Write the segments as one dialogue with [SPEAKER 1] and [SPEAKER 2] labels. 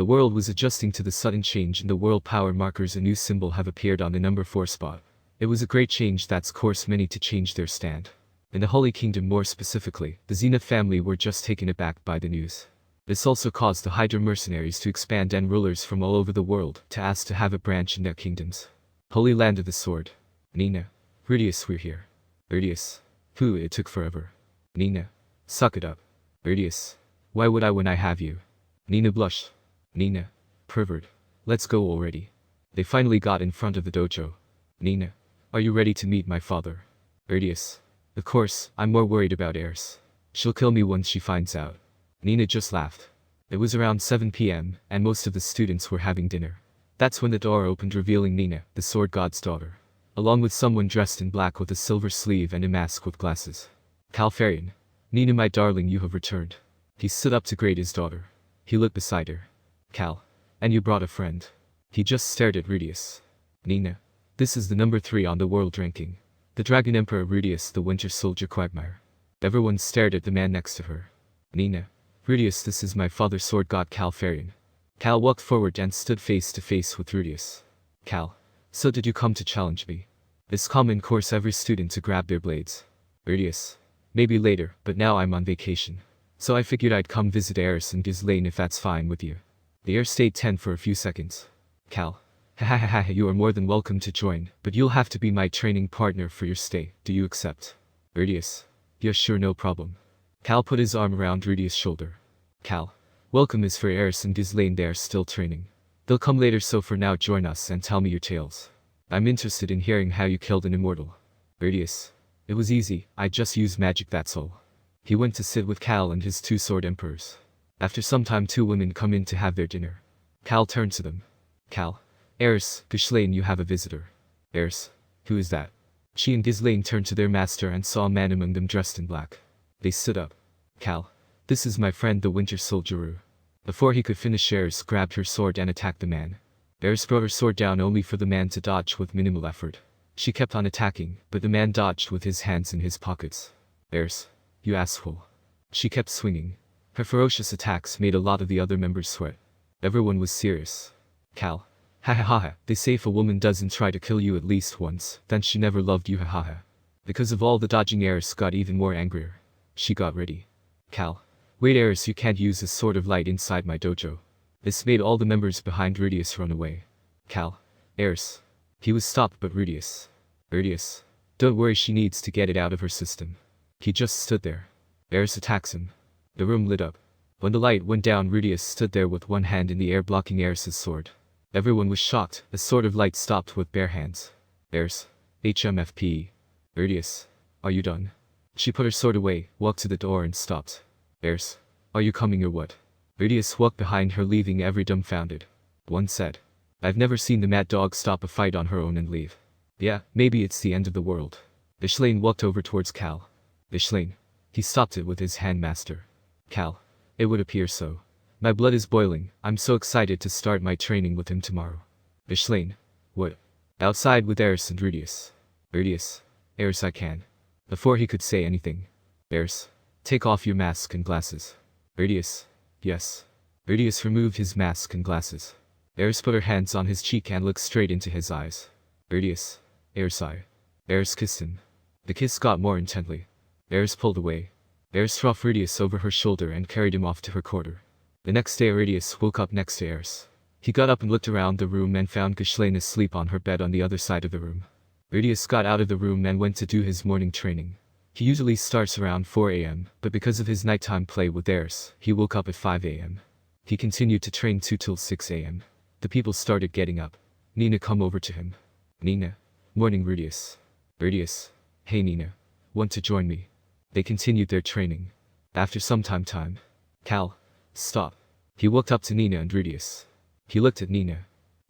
[SPEAKER 1] The world was adjusting to the sudden change in the world power markers. A new symbol have appeared on the number 4 spot. It was a great change that's caused many to change their stand. In the Holy Kingdom, more specifically, the Zenith family were just taken aback by the news. This also caused the Hydra mercenaries to expand, and rulers from all over the world to ask to have a branch in their kingdoms. Holy Land of the Sword. Nina. Rudius, we're here. Rudius. Phew, it took forever. Nina. Suck it up. Rudius. Why would I when I have you? Nina blushed. Nina. Pervert. Let's go already. They finally got in front of the dojo. Nina. Are you ready to meet my father? Rudius. Of course, I'm more worried about Eris. She'll kill me once she finds out. Nina just laughed. It was around 7 p.m., and most of the students were having dinner. That's when the door opened, revealing Nina, the sword god's daughter, along with someone dressed in black with a silver sleeve and a mask with glasses. Calfarian. Nina, my darling, you have returned. He stood up to greet his daughter. He looked beside her. Cal. And you brought a friend. He just stared at Rudius. Nina. This is the number 3 on the world ranking. The Dragon Emperor Rudius, the Winter Soldier Quagmire. Everyone stared at the man next to her. Nina. Rudius, this is my father, sword god Calfarian. Cal walked forward and stood face to face with Rudius. Cal. So did you come to challenge me? It's common course every student to grab their blades. Rudius. Maybe later, but now I'm on vacation. So I figured I'd come visit Eris and Ghislaine if that's fine with you. The air stayed tense for a few seconds. Cal. Hahaha, you are more than welcome to join, but you'll have to be my training partner for your stay. Do you accept? Rudius. Yeah, sure, no problem. Cal put his arm around Rudius' shoulder. Cal. Welcome is for Eris and Ghislaine, they are still training. They'll come later, so for now join us and tell me your tales. I'm interested in hearing how you killed an immortal. Rudius. It was easy, I just used magic, that's all. He went to sit with Cal and his 2 sword emperors. After some time, 2 women come in to have their dinner. Cal turned to them. Cal. Eris, Ghislaine, you have a visitor. Eris. Who is that? She and Ghislaine turned to their master and saw a man among them dressed in black. They stood up. Cal. This is my friend the Winter Soldier. Before he could finish, Eris grabbed her sword and attacked the man. Eris brought her sword down only for the man to dodge with minimal effort. She kept on attacking, but the man dodged with his hands in his pockets. Eris. You asshole. She kept swinging. Her ferocious attacks made a lot of the other members sweat. Everyone was serious. Cal. Ha, they say if a woman doesn't try to kill you at least once, then she never loved you, ha. Because of all the dodging, Eris got even more angrier. She got ready. Cal. Wait, Eris, you can't use this sort of light inside my dojo. This made all the members behind Rudius run away. Cal. Eris. He was stopped, but Rudius. Rudius. Don't worry, she needs to get it out of her system. He just stood there. Eris attacks him. The room lit up. When the light went down, Rudius stood there with one hand in the air blocking Eris's sword. Everyone was shocked. A sword of light stopped with bare hands. Eris. HMFPE. Rudius. Are you done? She put her sword away, walked to the door and stopped. Eris. Are you coming or what? Rudius walked behind her, leaving every dumbfounded. One said. I've never seen the mad dog stop a fight on her own and leave. Yeah, maybe it's the end of the world. Ghislaine walked over towards Cal. Ghislaine. He stopped it with his hand, master. Cal. It would appear so. My blood is boiling, I'm so excited to start my training with him tomorrow. Ghislaine. What? Outside with Eris and Rudius. Rudius. Eris, I can. Before he could say anything. Eris. Take off your mask and glasses. Rudius. Yes. Rudius removed his mask and glasses. Eris put her hands on his cheek and looked straight into his eyes. Rudius. Eris, I. Eris kissed him. The kiss got more intently. Eris pulled away. Eris threw Rudius over her shoulder and carried him off to her quarter. The next day, Rudius woke up next to Eris. He got up and looked around the room and found Ghislaine asleep on her bed on the other side of the room. Rudius got out of the room and went to do his morning training. He usually starts around 4 a.m., but because of his nighttime play with Eris, he woke up at 5 a.m. He continued to train till 6 a.m. The people started getting up. Nina come over to him. Nina. Morning, Rudius. Rudius. Hey, Nina. Want to join me? They continued their training. After some time. Cal. Stop. He walked up to Nina and Rudius. He looked at Nina.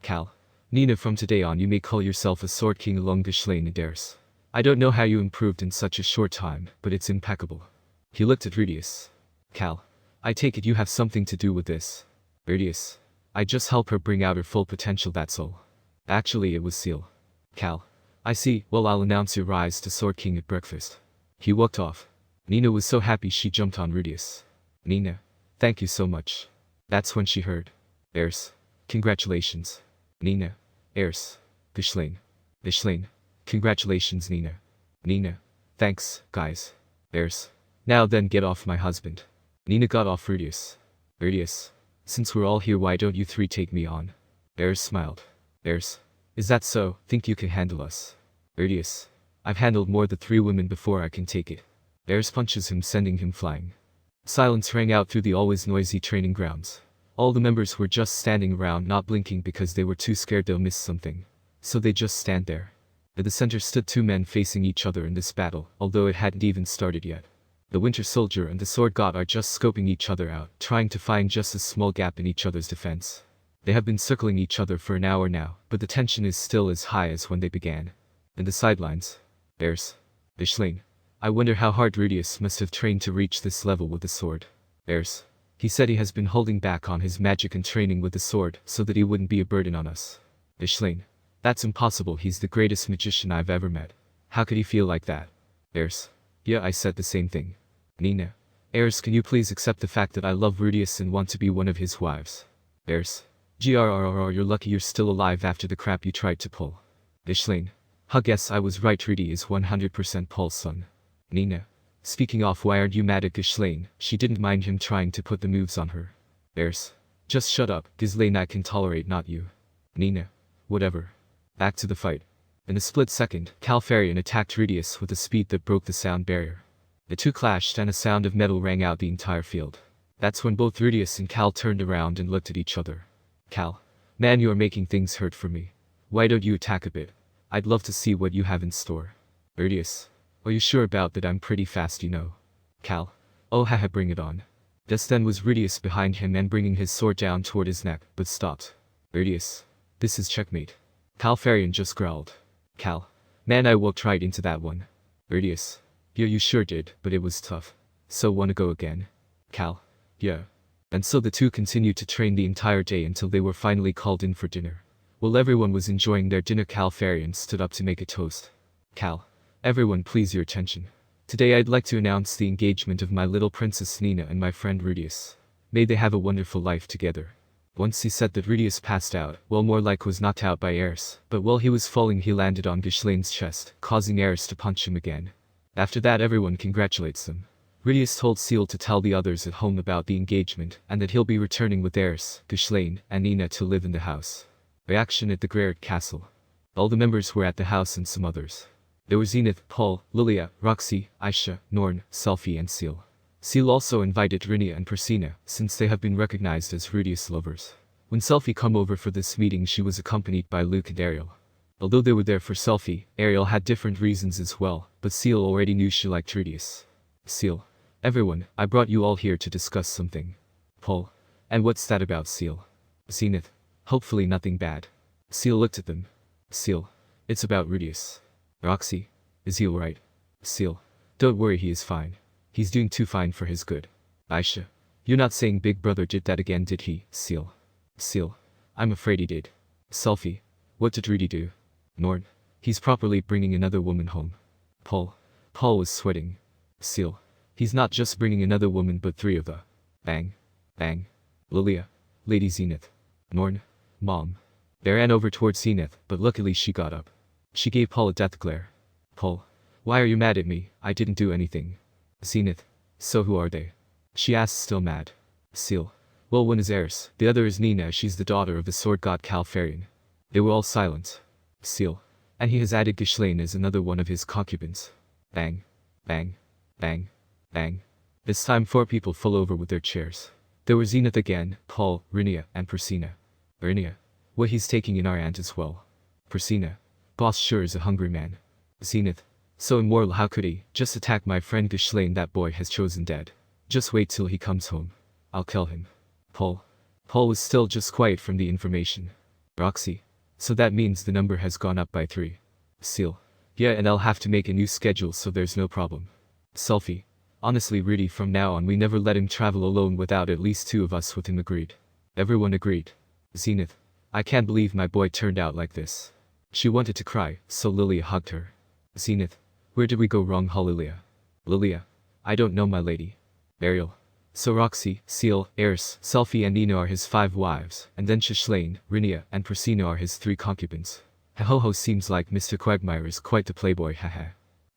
[SPEAKER 1] Cal. Nina, from today on you may call yourself a sword king along Ghislaine and Eris. I don't know how you improved in such a short time, but it's impeccable. He looked at Rudius. Cal. I take it you have something to do with this. Rudius. I just help her bring out her full potential, that's all. Actually, it was Seal. Cal. I see, well, I'll announce your rise to Sword King at breakfast. He walked off. Nina was so happy she jumped on Rudius. Nina. Thank you so much. That's when she heard. Eris. Congratulations. Nina. Eris. Ghislaine. Ghislaine. Congratulations Nina. Nina. Thanks, guys. Eris. Now then get off my husband. Nina got off Rudius. Rudius. Since we're all here why don't you three take me on? Eris smiled. Eris. Is that so? Think you can handle us? Rudius. I've handled more than 3 women before I can take it. Eris punches him sending him flying. Silence rang out through the always noisy training grounds. All the members were just standing around not blinking because they were too scared they'll miss something. So they just stand there. At the center stood 2 men facing each other in this battle, although it hadn't even started yet. The Winter Soldier and the Sword God are just scoping each other out, trying to find just a small gap in each other's defense. They have been circling each other for an hour now, but the tension is still as high as when they began. In the sidelines. Eris. Ghislaine. I wonder how hard Rudius must have trained to reach this level with the sword. Eris. He said he has been holding back on his magic and training with the sword so that he wouldn't be a burden on us. Ghislaine. That's impossible, he's the greatest magician I've ever met. How could he feel like that? Eris. Yeah, I said the same thing. Nina. Eris, can you please accept the fact that I love Rudius and want to be one of his wives? Eris. Grrr, you're lucky you're still alive after the crap you tried to pull. Ghislaine. Guess I was right, Rudy is 100% Paul's son. Nina. Speaking off, why aren't you mad at Ghislaine? She didn't mind him trying to put the moves on her. Eris. Just shut up, Ghislaine I can tolerate, not you. Nina. Whatever. Back to the fight. In a split second, Calfarian attacked Rudius with a speed that broke the sound barrier. The two clashed and a sound of metal rang out the entire field. That's when both Rudius and Cal turned around and looked at each other. Cal. Man, you are making things hurt for me. Why don't you attack a bit? I'd love to see what you have in store. Rudius. Are you sure about that? I'm pretty fast, you know. Cal. Oh haha, bring it on. Just then was Rudius behind him and bringing his sword down toward his neck, but stopped. Rudius. This is checkmate. Calfarian just growled. Cal. Man, I walked right into that one. Rudius. Yeah, you sure did, but it was tough. So wanna go again? Cal. Yeah. And so the two continued to train the entire day until they were finally called in for dinner. While everyone was enjoying their dinner, Calfarian stood up to make a toast. Cal. Everyone, please your attention. Today I'd like to announce the engagement of my little princess Nina and my friend Rudius. May they have a wonderful life together. Once he said that, Rudius passed out, well, more like was knocked out by Eris, but while he was falling he landed on Ghislaine's chest, causing Eris to punch him again. After that everyone congratulates them. Rudius told Seal to tell the others at home about the engagement and that he'll be returning with Eris, Ghislaine, and Nina to live in the house. Reaction at the Great Castle. All the members were at the house and some others. There were Zenith, Paul, Lilia, Roxy, Aisha, Norn, Selfie and Seal. Seal also invited Rinia and Persina, since they have been recognized as Rudius lovers. When Selfie come over for this meeting she was accompanied by Luke and Ariel. Although they were there for Selfie, Ariel had different reasons as well, but Seal already knew she liked Rudius. Seal. Everyone, I brought you all here to discuss something. Paul. And what's that about, Seal? Zenith. Hopefully nothing bad. Seal looked at them. Seal. It's about Rudius. Roxy. Is he alright? Seal. Don't worry, he is fine. He's doing too fine for his good. Aisha. You're not saying Big Brother did that again, did he? Seal. Seal. I'm afraid he did. Selfie. What did Rudy do? Norn. He's properly bringing another woman home. Paul. Paul was sweating. Seal. He's not just bringing another woman but 3 of the. Bang. Bang. Lilia. Lady Zenith. Norn. Mom. They ran over towards Zenith, but luckily she got up. She gave Paul a death glare. Paul. Why are you mad at me? I didn't do anything. Zenith. So who are they? She asked, still mad. Seal. Well, one is Eris, the other is Nina, she's the daughter of the sword god Calfarian. They were all silent. Seal. And he has added Ghislaine as another one of his concubines. Bang. Bang. Bang. Bang. This time 4 people fell over with their chairs. There were Zenith again, Paul, Rinia, and Persina. Rinia. What, he's taking in our aunt as well. Persina. Boss sure is a hungry man. Zenith. So immoral, how could he? Just attack my friend Ghislaine, that boy has chosen dead. Just wait till he comes home. I'll kill him. Paul. Paul was still just quiet from the information. Roxy. So that means the number has gone up by 3. Seal. Yeah, and I'll have to make a new schedule so there's no problem. Selfie. Honestly, Rudy, from now on we never let him travel alone without at least 2 of us with him. Agreed. Everyone agreed. Zenith. I can't believe my boy turned out like this. She wanted to cry, so Lilia hugged her. Zenith. Where did we go wrong, Lilia? Lilia. I don't know, my lady. Ariel. So Roxy, Seal, Eris, Selfie and Nina are his 5 wives, and then Shishlane, Rinia, and Persina are his 3 concubines. Ho seems like Mr. Quagmire is quite the playboy haha.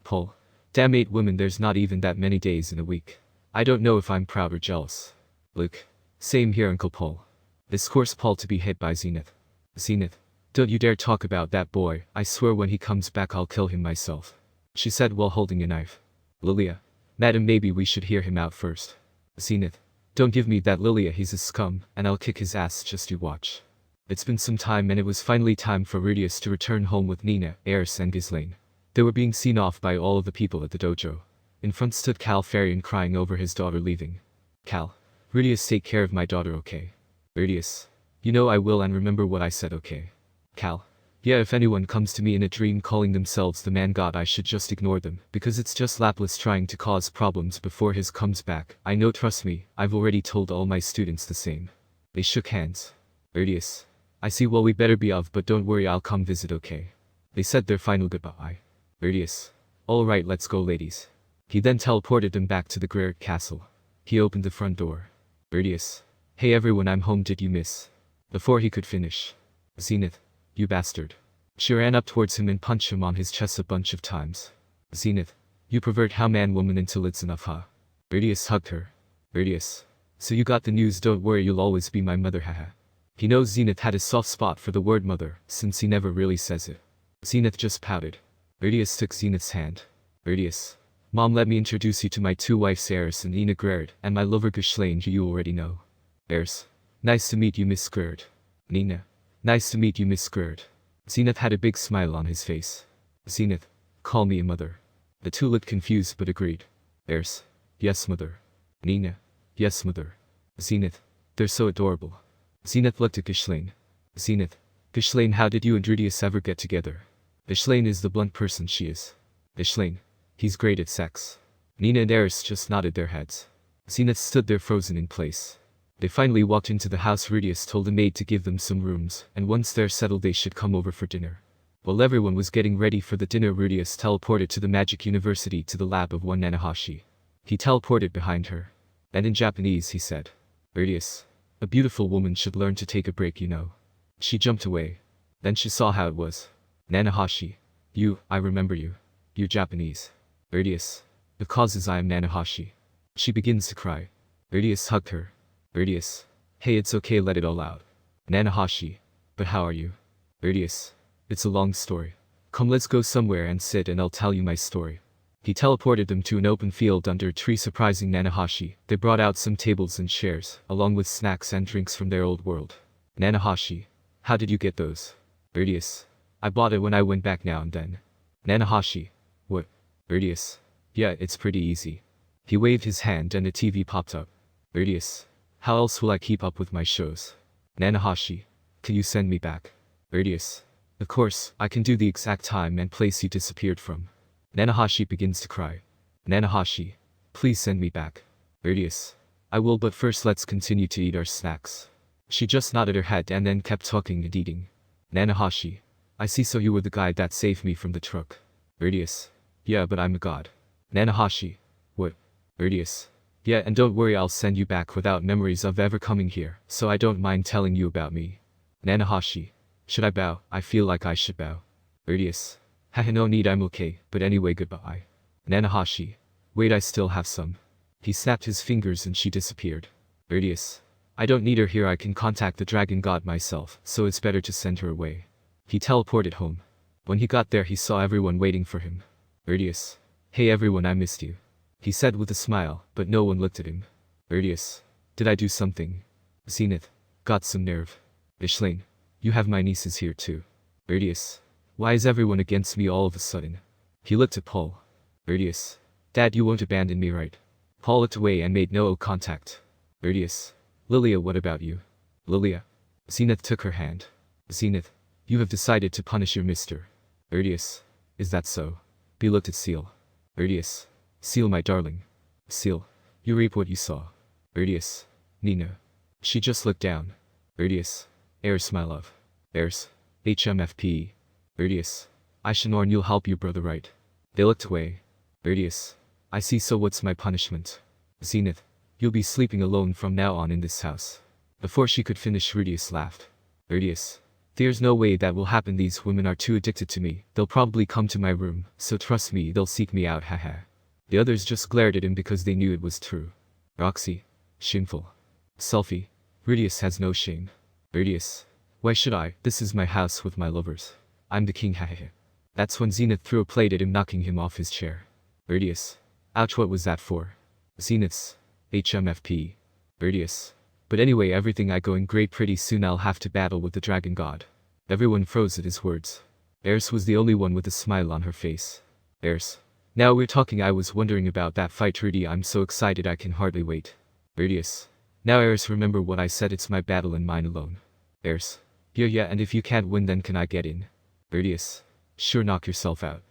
[SPEAKER 1] Paul. Damn 8 women, there's not even that many days in a week. I don't know if I'm proud or jealous. Luke. Same here Uncle Paul. This course Paul to be hit by Zenith. Zenith. Don't you dare talk about that boy, I swear when he comes back I'll kill him myself. She said while holding a knife. Lilia. Madam, maybe we should hear him out first. Zenith. Don't give me that Lilia, he's a scum, and I'll kick his ass, just you watch. It's been some time and it was finally time for Rudius to return home with Nina, Eris and Ghislaine. They were being seen off by all of the people at the dojo. In front stood Cal Farian crying over his daughter leaving. Cal. Rudius, take care of my daughter, okay? Rudius. You know I will, and remember what I said, okay? Cal. Yeah, if anyone comes to me in a dream calling themselves the man god I should just ignore them, because it's just Lapis trying to cause problems before his comes back. I know, trust me, I've already told all my students the same. They shook hands. Rudius. I see, well we better be off, but don't worry, I'll come visit, okay? They said their final goodbye. Rudius. Alright, let's go ladies. He then teleported them back to the Great Castle. He opened the front door. Rudius. Hey everyone, I'm home, did you miss? Before he could finish. Zenith. You bastard. She ran up towards him and punched him on his chest a bunch of times. Zenith. You pervert, how man-woman until it's enough, huh? Rudius hugged her. Rudius. So you got the news, don't worry, you'll always be my mother, haha. He knows Zenith had a soft spot for the word mother, since he never really says it. Zenith just pouted. Rudius took Zenith's hand. Rudius. Mom, let me introduce you to my 2 wives, Eris and Ina Gerd, and my lover Ghislaine, who you already know. Eris. Nice to meet you, Miss Gerd. Nina. Nice to meet you, Miss Gerd. Zenith had a big smile on his face. Zenith. Call me a mother. The 2 looked confused but agreed. Eris. Yes, mother. Nina. Yes, mother. Zenith. They're so adorable. Zenith looked at Ghislaine. Zenith. Ghislaine, how did you and Rudius ever get together? Ghislaine is the blunt person she is. Ghislaine. He's great at sex. Nina and Eris just nodded their heads. Zenith stood there frozen in place. They finally walked into the house. Rudius told the maid to give them some rooms, and once they're settled they should come over for dinner. While everyone was getting ready for the dinner, Rudius teleported to the Magic University to the lab of one Nanashi. He teleported behind her. And in Japanese he said, Rudius. A beautiful woman should learn to take a break, you know. She jumped away. Then she saw how it was. Nanahashi. You, I remember you. You're Japanese. Rudius. The cause is I am Nanahashi. She begins to cry. Rudius hugged her. Rudius. Hey, it's okay, let it all out. Nanahashi. But how are you? Rudius. It's a long story. Come, let's go somewhere and sit and I'll tell you my story. He teleported them to an open field under a tree. Surprising Nanahashi, they brought out some tables and chairs, along with snacks and drinks from their old world. Nanahashi. How did you get those? Rudius. I bought it when I went back now and then. Nanahashi. What? Rudius. Yeah, it's pretty easy. He waved his hand and a TV popped up. Rudius. How else will I keep up with my shows? Nanahashi. Can you send me back? Rudius. Of course, I can do the exact time and place you disappeared from. Nanahashi begins to cry. Nanahashi. Please send me back. Rudius. I will, but first let's continue to eat our snacks. She just nodded her head and then kept talking and eating. Nanahashi. I see, so you were the guy that saved me from the truck. Rudius. Yeah, but I'm a god. Nanahashi. What? Rudius. Yeah, and don't worry, I'll send you back without memories of ever coming here, so I don't mind telling you about me. Nanahashi. Should I bow? I feel like I should bow. Rudius. Haha, no need, I'm okay, but anyway, goodbye. Nanahashi. Wait, I still have some. He snapped his fingers and she disappeared. Rudius. I don't need her here, I can contact the dragon god myself, so it's better to send her away. He teleported home. When he got there he saw everyone waiting for him. Rudius. Hey everyone, I missed you. He said with a smile, but no one looked at him. Rudius. Did I do something? Zenith. Got some nerve. Ghislaine. You have my nieces here too. Rudius. Why is everyone against me all of a sudden? He looked at Paul. Rudius. Dad, you won't abandon me, right? Paul looked away and made no eye contact. Rudius. Lilia, what about you? Lilia. Zenith took her hand. Zenith. You have decided to punish your mister. Rudius. Is that so? He looked at Seal. Rudius. Seal, my darling. Seal. You reap what you saw. Rudius. Nina. She just looked down. Rudius. Eris, my love. Eris. HMFP. Rudius. Aishanorn, you'll help your brother, right? They looked away. Rudius. I see, so what's my punishment? Zenith. You'll be sleeping alone from now on in this house. Before she could finish, Rudius laughed. Rudius. There's no way that will happen. These women are too addicted to me. They'll probably come to my room, so trust me, they'll seek me out, haha. The others just glared at him because they knew it was true. Roxy. Shameful. Selfie. Rudius has no shame. Rudius. Why should I? This is my house with my lovers. I'm the king, haha. That's when Zenith threw a plate at him, knocking him off his chair. Rudius. Ouch, what was that for? Zenith's. HMFP. Rudius. But anyway, everything I going great. Pretty soon I'll have to battle with the dragon god. Everyone froze at his words. Eris was the only one with a smile on her face. Eris. Now we're talking. I was wondering about that fight, Rudy. I'm so excited I can hardly wait. Rudius. Now Eris, remember what I said, it's my battle and mine alone. Eris. Yeah, and if you can't win, then can I get in? Rudius. Sure, knock yourself out.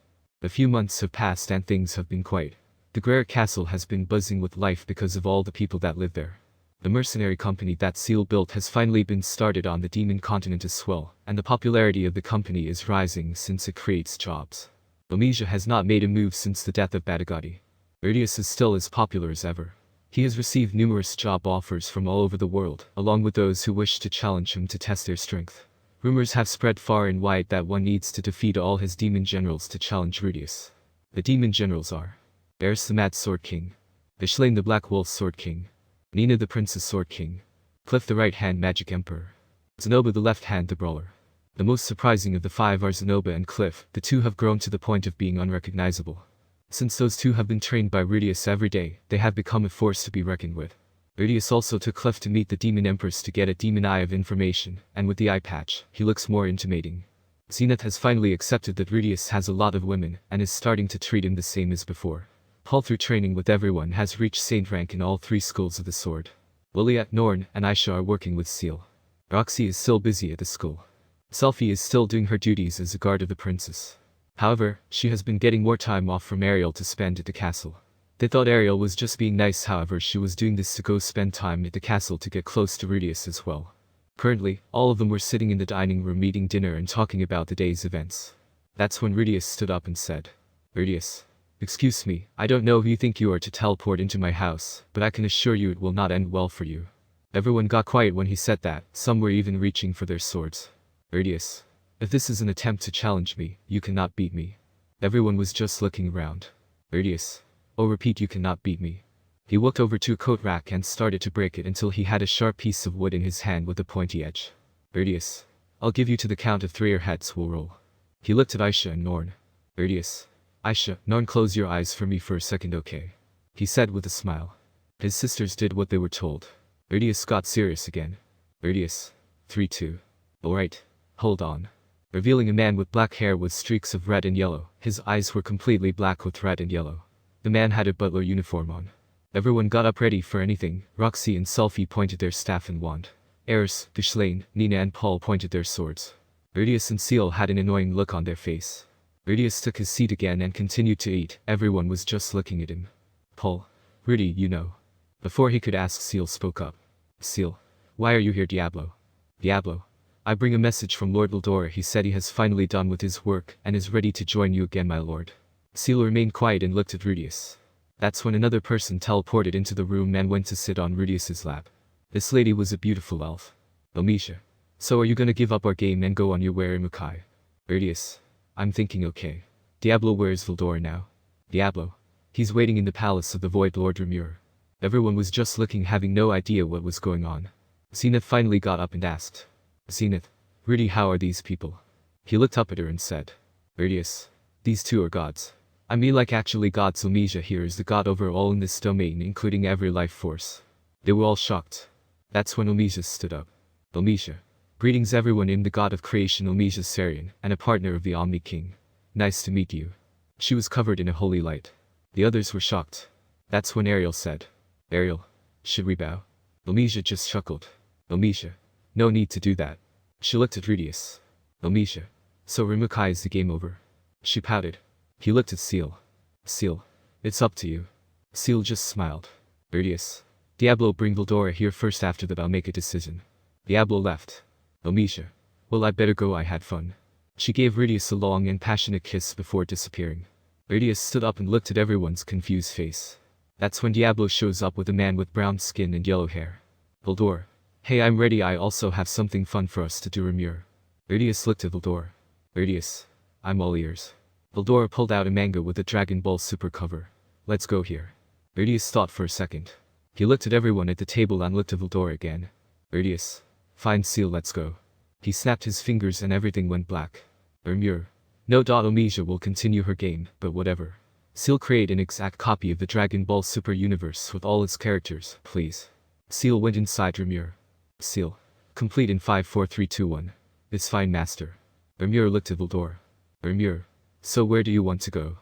[SPEAKER 1] A few months have passed and things have been quiet. The Greer Castle has been buzzing with life because of all the people that live there. The mercenary company that Seal built has finally been started on the demon continent as well, and the popularity of the company is rising since it creates jobs. Omija has not made a move since the death of Badagati. Rudius is still as popular as ever. He has received numerous job offers from all over the world, along with those who wish to challenge him to test their strength. Rumors have spread far and wide that one needs to defeat all his demon generals to challenge Rudius. The demon generals are Eris the Mad Sword King, Vishlain the Black Wolf Sword King, Nina the Princess Sword King, Cliff the Right Hand Magic Emperor, Zenoba the Left Hand the Brawler. The most surprising of the five are Zenoba and Cliff. The two have grown to the point of being unrecognizable. Since those two have been trained by Rudius every day, they have become a force to be reckoned with. Rudius also took Cliff to meet the Demon Empress to get a demon eye of information, and with the eye patch, he looks more intimidating. Zenith has finally accepted that Rudius has a lot of women, and is starting to treat him the same as before. Paul, through training with everyone, has reached Saint rank in all three schools of the sword. Lilia, Norn, and Aisha are working with Seal. Roxy is still busy at the school. Selfie is still doing her duties as a guard of the princess. However, she has been getting more time off from Ariel to spend at the castle. They thought Ariel was just being nice, however she was doing this to go spend time at the castle to get close to Rudius as well. Currently, all of them were sitting in the dining room eating dinner and talking about the day's events. That's when Rudius stood up and said, Rudius. Excuse me, I don't know who you think you are to teleport into my house, but I can assure you it will not end well for you. Everyone got quiet when he said that, some were even reaching for their swords. Rudius. If this is an attempt to challenge me, you cannot beat me. Everyone was just looking around. Rudius. Oh, repeat, you cannot beat me. He walked over to a coat rack and started to break it until he had a sharp piece of wood in his hand with a pointy edge. Rudius. I'll give you to the count of 3 or heads will roll. He looked at Aisha and Norn. Rudius. Aisha, Norn, close your eyes for me for a second, okay? He said with a smile. His sisters did what they were told. Rudius got serious again. Rudius. 3-2. Alright. Hold on. Revealing a man with black hair with streaks of red and yellow. His eyes were completely black with red and yellow. The man had a butler uniform on. Everyone got up ready for anything. Roxy and Selfie pointed their staff and wand. Eris, Vishlain, Nina and Paul pointed their swords. Rudius and Seal had an annoying look on their face. Rudius took his seat again and continued to eat. Everyone was just looking at him. Paul. Rudy, you know. Before he could ask, Seal spoke up. Seal. Why are you here, Diablo? Diablo. I bring a message from Lord Lildor. He said he has finally done with his work and is ready to join you again, my lord. Seal remained quiet and looked at Rudius. That's when another person teleported into the room and went to sit on Rudius's lap. This lady was a beautiful elf. Omisha. So are you gonna give up our game and go on your way, Mukai? Rudius. I'm thinking okay. Diablo, where's Vildor now? Diablo. He's waiting in the palace of the Void Lord Rimuru. Everyone was just looking, having no idea what was going on. Zenith finally got up and asked. Zenith. Rudy, how are these people? He looked up at her and said. Rudius. These two are gods. I mean, like actually gods. Omisha here is the god over all in this domain, including every life force. They were all shocked. That's when Omisha stood up. Omisha. Greetings everyone, I'm the god of creation Omisha Sarian, and a partner of the OMNI King. Nice to meet you. She was covered in a holy light. The others were shocked. That's when Ariel said. Ariel. Should we bow? Omisha just chuckled. Omisha. No need to do that. She looked at Rudius. Omisha. So Rimukai, is the game over? She pouted. He looked at Seal. Seal. It's up to you. Seal just smiled. Rudius. Diablo, bring Vildora here first, after that I'll make a decision. Diablo left. Omisha. Well, I better go, I had fun. She gave Rudius a long and passionate kiss before disappearing. Rudius stood up and looked at everyone's confused face. That's when Diablo shows up with a man with brown skin and yellow hair. Valdor. Hey, I'm ready. I also have something fun for us to do, Rimuru. Urdius looked at Valdor. Urdius. I'm all ears. Valdor pulled out a manga with a Dragon Ball Super cover. Let's go here. Urdius thought for a second. He looked at everyone at the table and looked at Valdor again. Urdius. Fine, Seal, let's go. He snapped his fingers and everything went black. Rimuru. No. Omija will continue her game, but whatever. Seal, create an exact copy of the Dragon Ball Super Universe with all its characters, please. Seal went inside Rimuru. Seal. Complete in 5 4 3 2 1. It's fine, master. Rimuru looked at Valdor. Rimuru. So where do you want to go?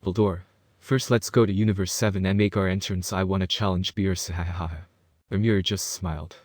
[SPEAKER 1] Valdor. First let's go to Universe 7 and make our entrance. I wanna challenge Beerus, hahaha. Rimuru just smiled.